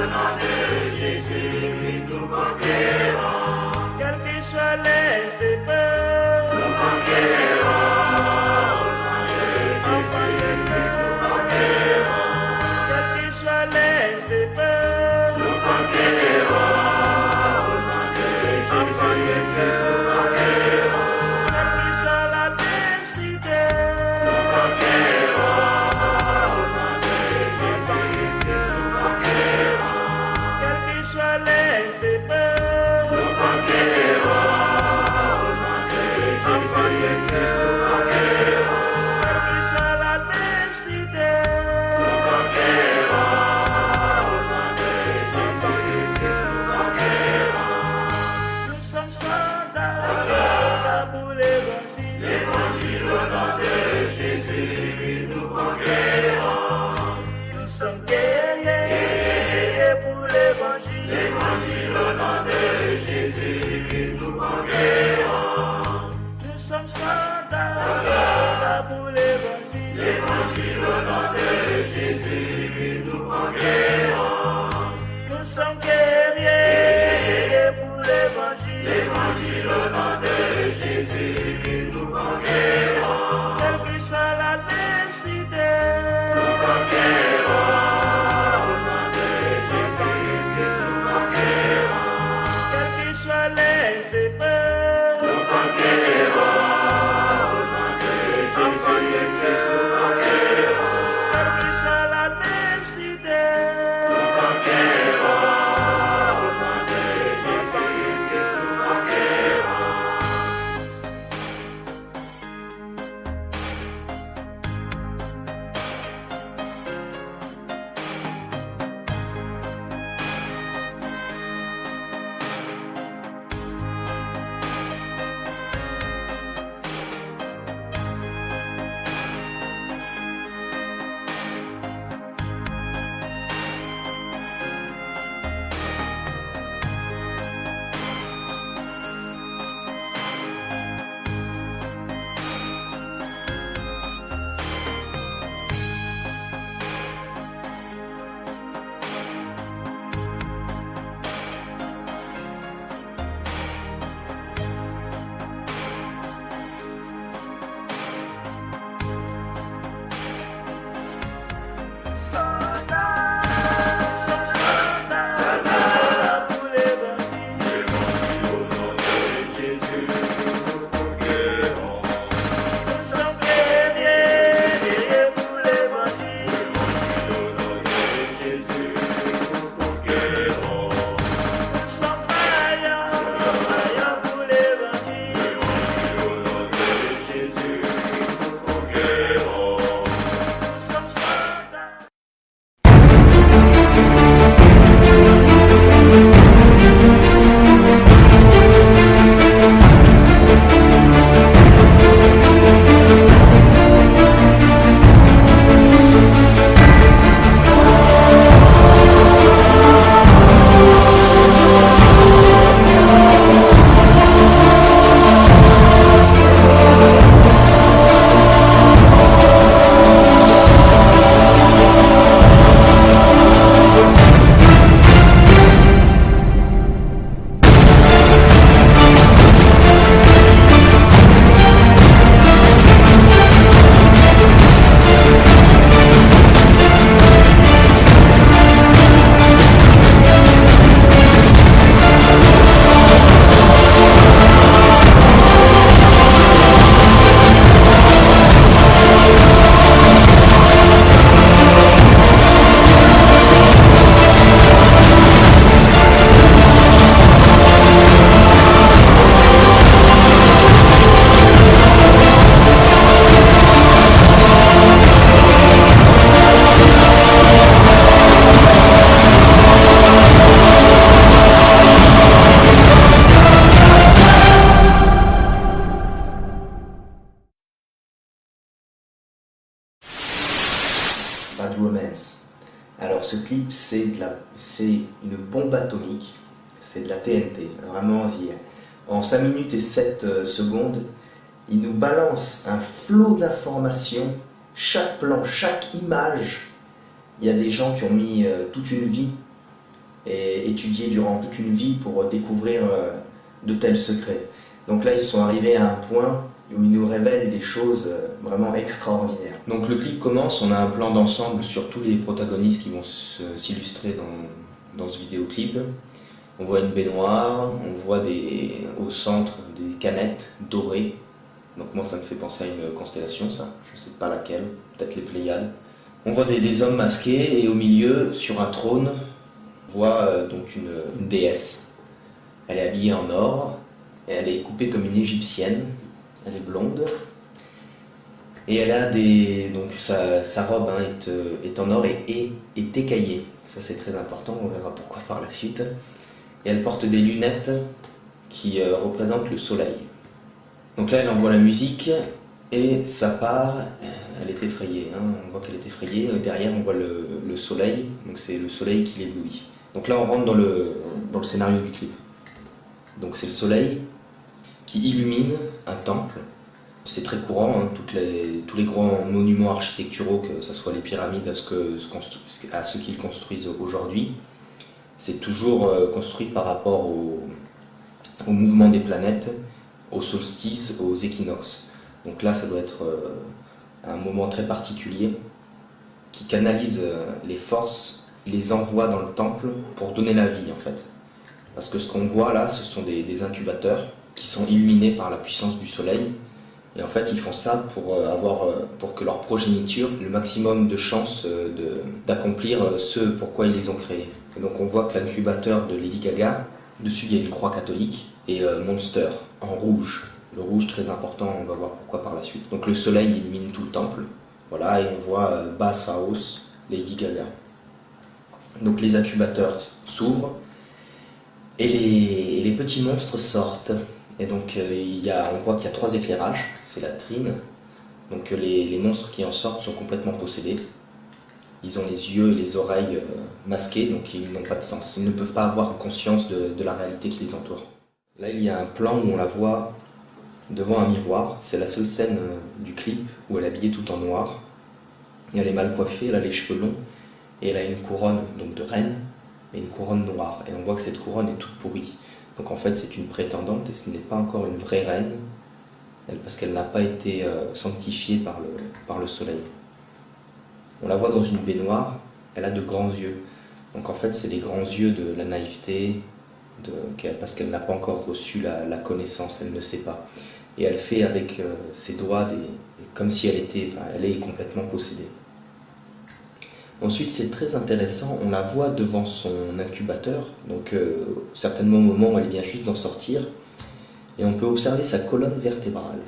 nom de Jésus-Christ, nous conquérons. Quelles que soient les épreuves, Nous conquérons. Au nom de Jésus-Christ, nous conquérons. quelles que soient les épreuves, Nous conquérons. Au nom de Jésus-Christ, nous conquérons. quelle que soit l'adversité, Nous conquérons. Au nom de Jésus-Christ, nous conquérons. quelles que soient les épreuves, Nous conquérons. Au nom de Jésus-Christ, nous conquérons. quelle que soit l'adversité, Nous conquérons. Au nom de Jésus-Christ, nous conquérons. nous sommes soldats pour l'évangile. L'évangile au nom de Jésus-Christ, nous conquérons. Nous sommes guerriers pour l'évangile. L'évangile au nom de Jésus-Christ, nous conquérons. Nous sommes soldats pour l'évangile. L'évangile au nom de Jésus-Christ, nous conquérons. Nous sommes guerriers pour l'évangile. L'évangile au nom de Jésus-Christ, nous conquérons. Quelle que soit l'adversité, Nous conquérons. Au nom de Jésus-Christ, nous conquérons. quelles que soient les épreuves, Nous conquérons. Au nom de Jésus-Christ, nous conquérons. quelle que soit l'adversité, Nous conquérons. Au nom de Jésus-Christ, nous conquérons. soldats pour l'évangile. L'évangile au nom de Jésus, nous conquérons. Nous sommes guerriers pour l'évangile. L'évangile au nom de Jésus, nous conquérons. Nous sommes vaillants pour l'évangile. L'évangile au nom de Jésus, nous conquérons. Nous sommes soldats. Bad Romance. Alors ce clip, c'est une bombe atomique, c'est de la TNT. Vraiment, en 5 minutes et 7 secondes, il nous balance un flot d'informations, chaque plan, chaque image. Il y a des gens qui ont mis toute une vie et étudié durant toute une vie pour découvrir de tels secrets. Donc là, ils sont arrivés à un point où ils nous révèlent des choses vraiment extraordinaires. Donc le clip commence, on a un plan d'ensemble sur tous les protagonistes qui vont s'illustrer dans ce vidéoclip. On voit une baignoire, on voit au centre des canettes dorées. Donc moi ça me fait penser à une constellation, ça, je ne sais pas laquelle, peut-être les Pléiades. On voit des hommes masqués et au milieu, sur un trône, on voit donc une déesse. Elle est habillée en or, et elle est coupée comme une égyptienne, elle est blonde. Et elle a donc sa robe est en or et est écaillée. Ça c'est très important, on verra pourquoi par la suite. Et elle porte des lunettes qui représentent le soleil. Donc là elle envoie la musique et ça part, elle est effrayée, hein. On voit qu'elle est effrayée, derrière on voit le soleil, donc c'est le soleil qui l'éblouit. Donc là on rentre dans le scénario du clip. Donc c'est le soleil qui illumine un temple. C'est très courant, hein, tous les grands monuments architecturaux, que ce soit les pyramides à ce qu'ils construisent aujourd'hui, c'est toujours construit par rapport au mouvement des planètes, aux solstices, aux équinoxes. Donc là, ça doit être un moment très particulier qui canalise les forces, qui les envoie dans le temple pour donner la vie en fait. Parce que ce qu'on voit là, ce sont des incubateurs qui sont illuminés par la puissance du soleil. Et en fait, ils font ça pour que leur progéniture ait le maximum de chances d'accomplir ce pourquoi ils les ont créés. Et donc on voit que l'incubateur de Lady Gaga, dessus il y a une croix catholique, et Monster en rouge. Le rouge très important, on va voir pourquoi par la suite. Donc le soleil illumine tout le temple. Voilà, et on voit Bass House, Lady Gaga. Donc les incubateurs s'ouvrent et les petits monstres sortent. Et donc on voit qu'il y a 3 éclairages, c'est la trine. Donc les monstres qui en sortent sont complètement possédés. Ils ont les yeux et les oreilles masqués, donc ils n'ont pas de sens. Ils ne peuvent pas avoir conscience de la réalité qui les entoure. Là il y a un plan où on la voit devant un miroir. C'est la seule scène du clip où elle est habillée tout en noir. Et elle est mal coiffée, elle a les cheveux longs. Et elle a une couronne donc de reine, mais une couronne noire. Et on voit que cette couronne est toute pourrie. Donc en fait c'est une prétendante et ce n'est pas encore une vraie reine, parce qu'elle n'a pas été sanctifiée par le soleil. On la voit dans une baignoire, elle a de grands yeux. Donc en fait c'est les grands yeux de la naïveté, parce qu'elle n'a pas encore reçu la connaissance, elle ne sait pas. Et elle fait avec ses doigts comme si elle est complètement possédée. Ensuite, c'est très intéressant, on la voit devant son incubateur, donc certainement au moment où elle vient juste d'en sortir, et on peut observer sa colonne vertébrale.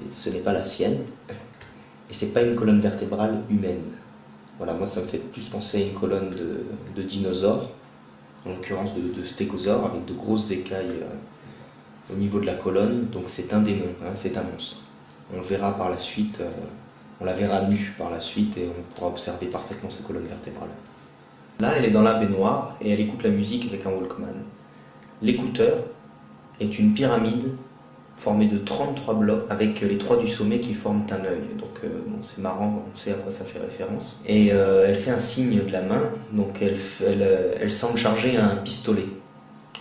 Et ce n'est pas la sienne, et c'est pas une colonne vertébrale humaine. Voilà, moi ça me fait plus penser à une colonne de dinosaures, en l'occurrence de stégosaures, avec de grosses écailles au niveau de la colonne, donc c'est un démon, hein, c'est un monstre. On le verra par la suite. On la verra nue par la suite et on pourra observer parfaitement sa colonne vertébrale. Là, elle est dans la baignoire et elle écoute la musique avec un Walkman. L'écouteur est une pyramide formée de 33 blocs avec les 3 du sommet qui forment un œil. Donc bon, c'est marrant, on sait à quoi ça fait référence. Et elle fait un signe de la main, donc elle semble charger un pistolet.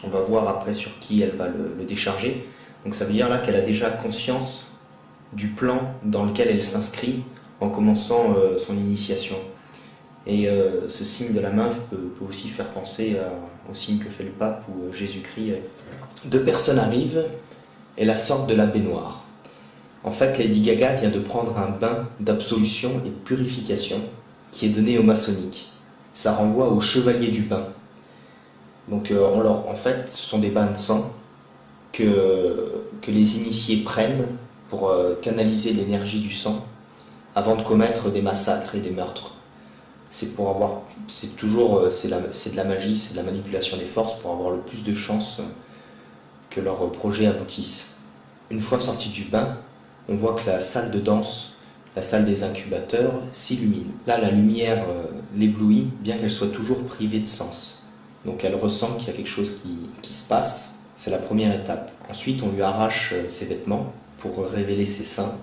On va voir après sur qui elle va le décharger. Donc ça veut dire là qu'elle a déjà conscience du plan dans lequel elle s'inscrit en commençant son initiation. Et ce signe de la main peut aussi faire penser au signe que fait le pape ou Jésus-Christ. 2 personnes arrivent et la sortent de la baignoire. En fait, Lady Gaga vient de prendre un bain d'absolution et de purification qui est donné aux maçonniques. Ça renvoie aux chevaliers du bain. Donc en fait, ce sont des bains de sang que les initiés prennent pour canaliser l'énergie du sang avant de commettre des massacres et des meurtres. C'est de la magie, c'est de la manipulation des forces pour avoir le plus de chances que leur projet aboutisse. Une fois sortis du bain, on voit que la salle de danse, la salle des incubateurs, s'illumine. Là, la lumière l'éblouit, bien qu'elle soit toujours privée de sens. Donc elle ressent qu'il y a quelque chose qui se passe. C'est la première étape. Ensuite, on lui arrache ses vêtements pour révéler ses seins,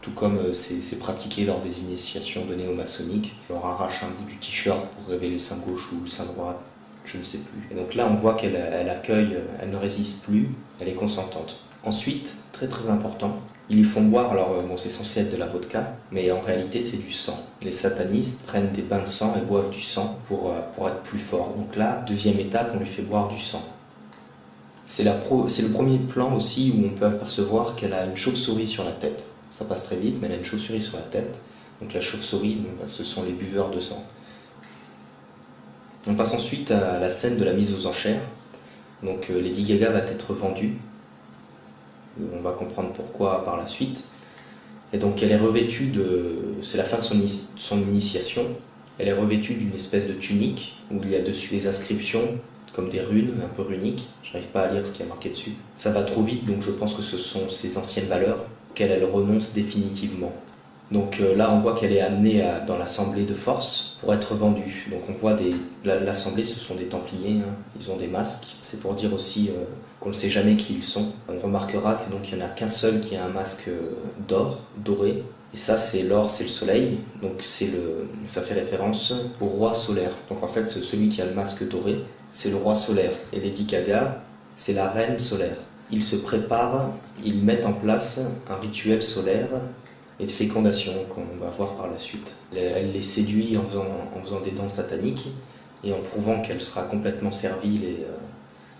tout comme c'est pratiqué lors des initiations données aux maçonniques. On leur arrache un bout du t-shirt pour révéler le sein gauche ou le sein droit je ne sais plus. Et donc là, on voit qu'elle accueille, elle ne résiste plus, elle est consentante. Ensuite, très très important, ils lui font boire, alors bon, c'est censé être de la vodka, mais en réalité c'est du sang. Les satanistes prennent des bains de sang et boivent du sang pour être plus forts. Donc là, deuxième étape, on lui fait boire du sang. C'est le premier plan aussi où on peut apercevoir qu'elle a une chauve-souris sur la tête. Ça passe très vite, mais elle a une chauve-souris sur la tête. Donc la chauve-souris, bon, bah, ce sont les buveurs de sang. On passe ensuite à la scène de la mise aux enchères. Donc Lady Gaga va être vendue. On va comprendre pourquoi par la suite. Et donc elle est revêtue c'est la fin de son initiation. Elle est revêtue d'une espèce de tunique où il y a dessus des inscriptions comme des runes, un peu runiques. Je n'arrive pas à lire ce qui est marqué dessus. Ça va trop vite, donc je pense que ce sont ses anciennes valeurs auxquelles elle renonce définitivement. Donc là, on voit qu'elle est amenée dans l'assemblée de force pour être vendue. Donc on voit l'assemblée, ce sont des Templiers, hein. Ils ont des masques. C'est pour dire aussi qu'on ne sait jamais qui ils sont. On remarquera que donc il n'y en a qu'un seul qui a un masque d'or, doré. Et ça, c'est l'or, c'est le soleil. Donc ça fait référence au roi solaire. Donc en fait, celui qui a le masque doré, c'est le roi solaire. Et Lady Gaga, c'est la reine solaire. Ils se préparent, ils mettent en place un rituel solaire et de fécondation qu'on va voir par la suite. Elle les séduit en faisant des danses sataniques et en prouvant qu'elle sera complètement servile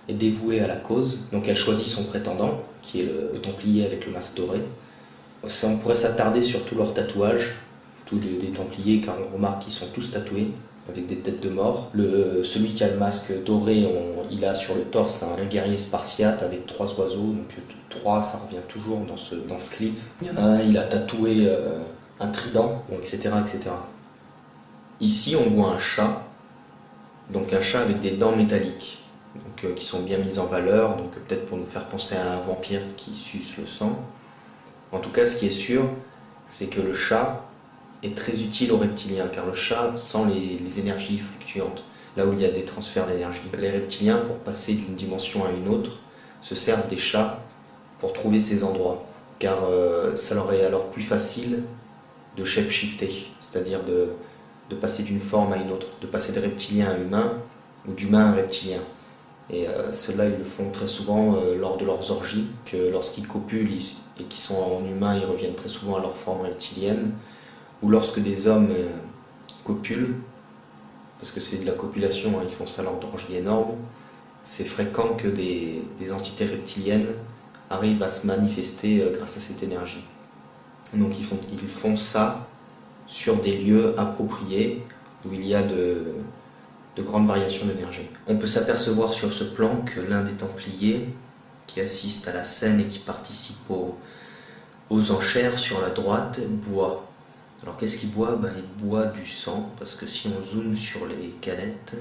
et dévouée à la cause. Donc elle choisit son prétendant, qui est le Templier avec le masque doré. On pourrait s'attarder sur tous leurs tatouages, tous des Templiers, car on remarque qu'ils sont tous tatoués avec des têtes de mort. Celui qui a le masque doré, il a sur le torse un guerrier spartiate avec 3 oiseaux, donc 3, ça revient toujours dans ce clip. Il y en a un, il a tatoué un trident, bon, etc., etc. Ici, on voit un chat, donc un chat avec des dents métalliques, donc, qui sont bien mises en valeur, donc peut-être pour nous faire penser à un vampire qui suce le sang. En tout cas, ce qui est sûr, c'est que le chat est très utile aux reptiliens, car le chat sent les énergies fluctuantes, là où il y a des transferts d'énergie. Les reptiliens, pour passer d'une dimension à une autre, se servent des chats pour trouver ces endroits, car ça leur est alors plus facile de shape-shifter, c'est-à-dire de passer d'une forme à une autre, de passer de reptilien à humain, ou d'humain à reptilien. Et ceux-là, ils le font très souvent lors de leurs orgies, que lorsqu'ils copulent et qu'ils sont en humain, ils reviennent très souvent à leur forme reptilienne, ou lorsque des hommes copulent, parce que c'est de la copulation, hein, ils font ça lors d'orgies énormes, c'est fréquent que des entités reptiliennes arrivent à se manifester grâce à cette énergie. Donc ils font ça sur des lieux appropriés, où il y a de grandes variations d'énergie. On peut s'apercevoir sur ce plan que l'un des Templiers, qui assiste à la scène et qui participe aux enchères sur la droite, boit. Alors qu'est-ce qu'il boit? Il boit du sang, parce que si on zoome sur les canettes,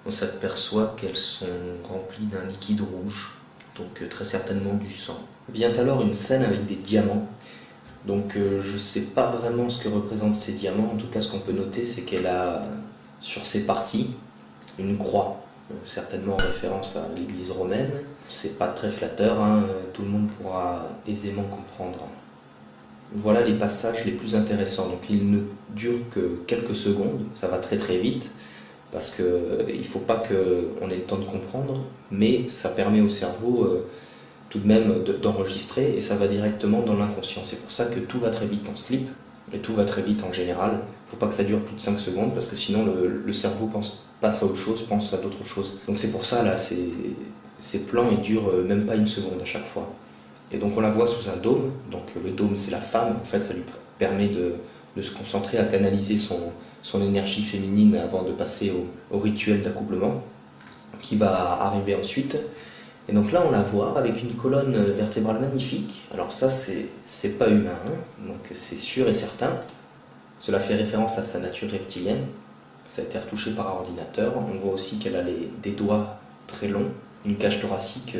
on s'aperçoit qu'elles sont remplies d'un liquide rouge, donc très certainement du sang. Vient alors une scène avec des diamants. Donc je ne sais pas vraiment ce que représentent ces diamants, en tout cas ce qu'on peut noter, c'est qu'elle a sur ses parties une croix, certainement en référence à l'église romaine. C'est pas très flatteur, hein, tout le monde pourra aisément comprendre. Voilà les passages les plus intéressants. Donc ils ne durent que quelques secondes, ça va très très vite, parce qu'il ne faut pas qu'on ait le temps de comprendre, mais ça permet au cerveau tout de même d'enregistrer, et ça va directement dans l'inconscient. C'est pour ça que tout va très vite dans ce clip, et tout va très vite en général. Il ne faut pas que ça dure plus de 5 secondes, parce que sinon le cerveau passe à autre chose, pense à d'autres choses. Donc c'est pour ça, là, ces plans, ils durent même pas une seconde à chaque fois. Et donc on la voit sous un dôme, donc le dôme c'est la femme, en fait ça lui permet de se concentrer à canaliser son énergie féminine avant de passer au rituel d'accouplement, qui va arriver ensuite. Et donc là on la voit avec une colonne vertébrale magnifique. Alors ça c'est pas humain, hein, donc c'est sûr et certain. Cela fait référence à sa nature reptilienne. Ça a été retouché par ordinateur. On voit aussi qu'elle a des doigts très longs, une cage thoracique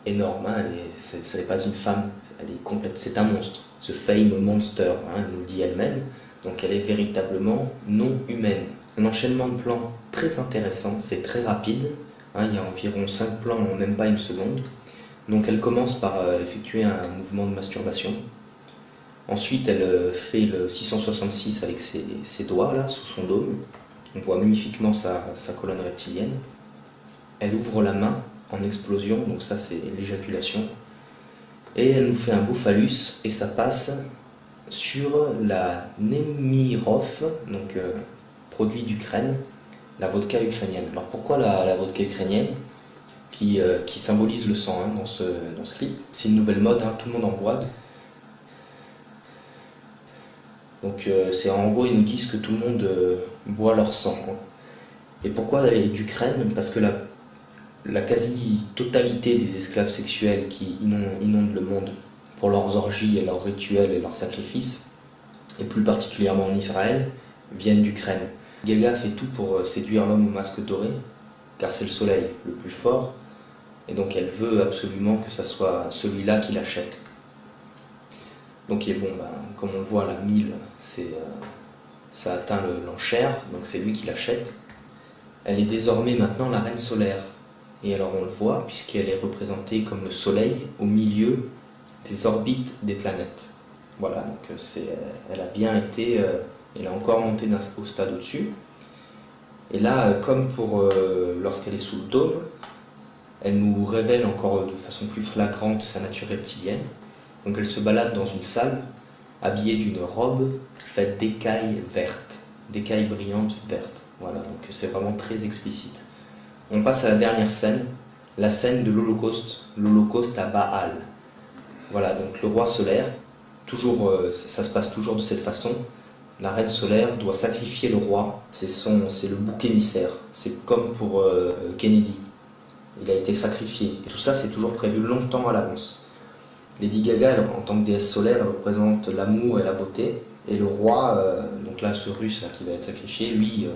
énorme, hein. Ce n'est pas une femme, elle est complète, c'est un monstre. Ce fame monster, hein, elle nous le dit elle-même. Donc elle est véritablement non humaine. Un enchaînement de plans très intéressant, c'est très rapide. Hein, il y a environ 5 plans en même pas une seconde. Donc elle commence par effectuer un mouvement de masturbation. Ensuite elle fait le 666 avec ses doigts là, sous son dôme. On voit magnifiquement sa colonne reptilienne. elle ouvre la main en explosion, donc ça c'est l'éjaculation. Et elle nous fait un beau phallus et ça passe sur la Nemirov, donc produit d'Ukraine, la vodka ukrainienne. Alors pourquoi la vodka ukrainienne qui symbolise le sang dans ce clip. C'est une nouvelle mode, tout le monde en boit. Donc c'est en gros, ils nous disent que tout le monde boit leur sang. Et pourquoi elle est d'Ukraine? Parce que la quasi-totalité des esclaves sexuels qui inondent le monde pour leurs orgies et leurs rituels et leurs sacrifices, et plus particulièrement en Israël, viennent d'Ukraine. Gaga fait tout pour séduire l'homme au masque doré, car c'est le soleil le plus fort, et donc elle veut absolument que ça soit celui-là qui l'achète. Donc comme on le voit, la 1000, ça atteint l'enchère, donc c'est lui qui l'achète. Elle est désormais maintenant la reine solaire. Et alors on le voit, puisqu'elle est représentée comme le soleil au milieu des orbites des planètes. Voilà, donc elle a bien été, elle a encore monté au stade au-dessus. Et là, comme pour lorsqu'elle est sous le dôme, elle nous révèle encore de façon plus flagrante sa nature reptilienne. Donc elle se balade dans une salle, habillée d'une robe faite d'écailles vertes, d'écailles brillantes vertes. Voilà, donc c'est vraiment très explicite. On passe à la dernière scène, la scène de l'Holocauste à Baal. Voilà, donc le roi solaire, toujours, ça se passe toujours de cette façon. La reine solaire doit sacrifier le roi, c'est le bouc émissaire. C'est comme pour Kennedy, il a été sacrifié. Et tout ça, c'est toujours prévu longtemps à l'avance. Lady Gaga, en tant que déesse solaire, elle représente l'amour et la beauté. Et le roi, donc là, ce russe qui va être sacrifié, lui,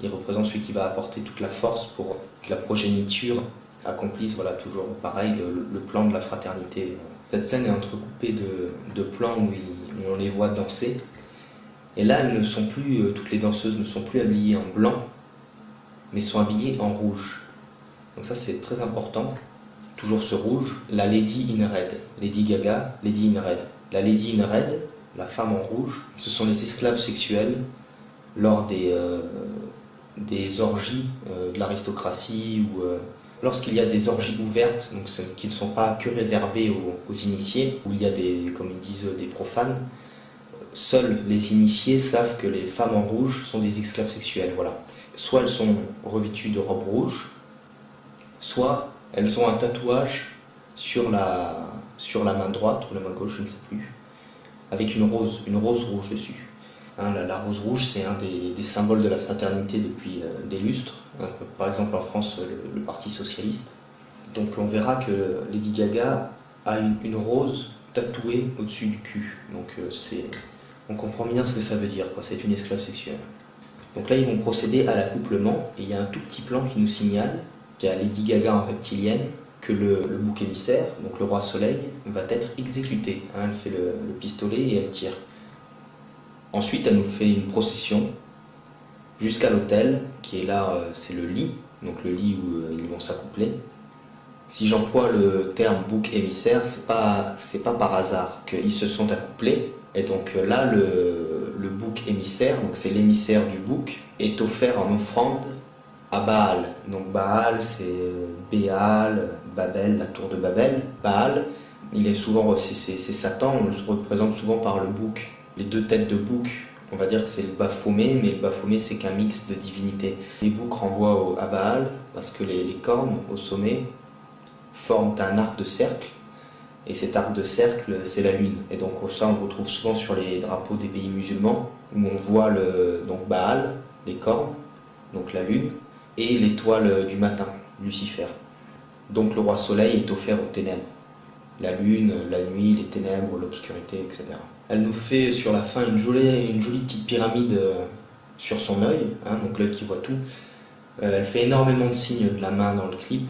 il représente celui qui va apporter toute la force pour que la progéniture accomplisse, voilà, toujours pareil, le plan de la fraternité. Cette scène est entrecoupée de plans où on les voit danser. Et là, toutes les danseuses ne sont plus habillées en blanc, mais sont habillées en rouge. Donc ça, c'est très important. Toujours ce rouge, la Lady in Red. Lady Gaga, Lady in Red. La Lady in Red, la femme en rouge, ce sont les esclaves sexuels lors des orgies de l'aristocratie ou lorsqu'il y a des orgies ouvertes, donc qui ne sont pas que réservées aux initiés, où il y a comme ils disent, des profanes. Seuls les initiés savent que les femmes en rouge sont des esclaves sexuels. Voilà. Soit elles sont revêtues de robes rouges, soit elles ont un tatouage sur la main droite ou la main gauche, je ne sais plus, avec une rose rouge dessus. La rose rouge, c'est un des symboles de la fraternité depuis des lustres. Par exemple en France, le Parti Socialiste. Donc on verra que Lady Gaga a une rose tatouée au-dessus du cul. Donc on comprend bien ce que ça veut dire, c'est une esclave sexuelle. Donc là ils vont procéder à l'accouplement, et il y a un tout petit plan qui nous signale qu'il y a Lady Gaga en reptilienne, que le bouc émissaire, donc le roi soleil, va être exécuté. Elle fait le pistolet et elle tire. Ensuite, elle nous fait une procession jusqu'à l'autel, qui est là, c'est le lit, donc le lit où ils vont s'accoupler. Si j'emploie le terme bouc émissaire, c'est pas par hasard qu'ils se sont accouplés. Et donc là, le bouc émissaire, donc c'est l'émissaire du bouc, est offert en offrande à Baal. Donc Baal, c'est Béal, Babel, la tour de Babel. Baal, il est souvent, c'est Satan, on le représente souvent par le bouc. Les deux têtes de bouc, on va dire que c'est le Baphomet, mais le Baphomet c'est qu'un mix de divinités. Les boucs renvoient à Baal parce que les cornes au sommet forment un arc de cercle, et cet arc de cercle c'est la lune. Et donc ça on le retrouve souvent sur les drapeaux des pays musulmans, où on voit donc Baal, les cornes, donc la lune, et l'étoile du matin, Lucifer. Donc le roi soleil est offert aux ténèbres. La lune, la nuit, les ténèbres, l'obscurité, etc. Elle nous fait sur la fin une jolie petite pyramide sur son œil, donc l'œil qui voit tout. Elle fait énormément de signes de la main dans le clip.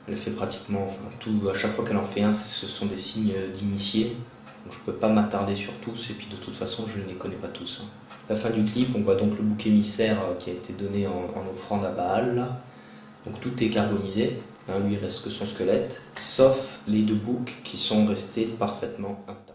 Elle fait pratiquement tout, à chaque fois qu'elle en fait un, ce sont des signes d'initié. Donc je ne peux pas m'attarder sur tous, et puis de toute façon je ne les connais pas tous. À la fin du clip, on voit donc le bouc émissaire qui a été donné en offrande à Baal. Là. Donc tout est carbonisé, lui il reste que son squelette, sauf les deux boucs qui sont restés parfaitement intacts.